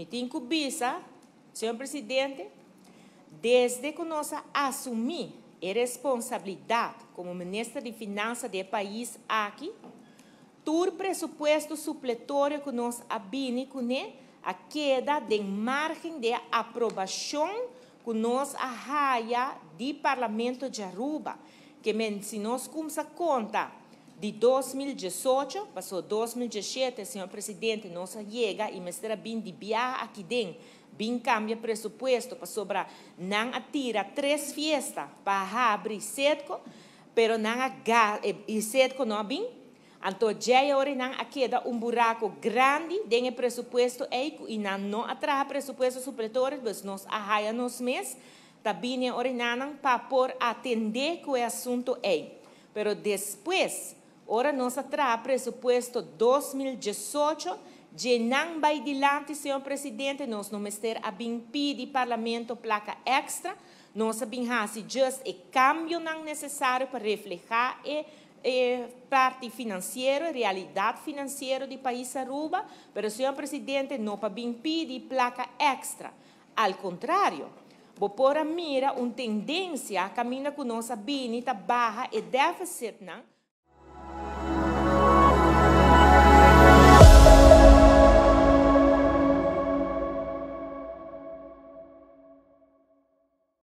tem que visa, senhor presidente, desde que nós assumimos a responsabilidade como ministro de Finanças do país aqui, todo presupuesto supletório que nós abrimos a queda de margem de aprovação que nós arraia do Parlamento de Aruba, que se nós começamos a conta de 2018, passou 2017, senhor presidente, nós chega e mestra bem de viajar aqui dentro, bem cambia presupuesto para sobrar, não atira 3 fiestas para abrir Sedco, pero não e Sedco não bem. Então, já agora não queda buraco grande dentro do presupuesto e não atrai presupuesto supletório, mas nós arraia nos meses, também agora não para por atender que o assunto é. Pero depois, ora nós atrai presupuesto 2018, já não vai adiante, senhor presidente, nós não ter a bem pedir parlamento placa extra, nós bem se just e cambio não necessário para refletir parte financeira, realidade financeira do país Aruba, mas, senhor presidente, não para bem pedir placa extra. Ao contrário, vou pôr a mira uma tendência a caminho que nossa binita barra e déficit, não?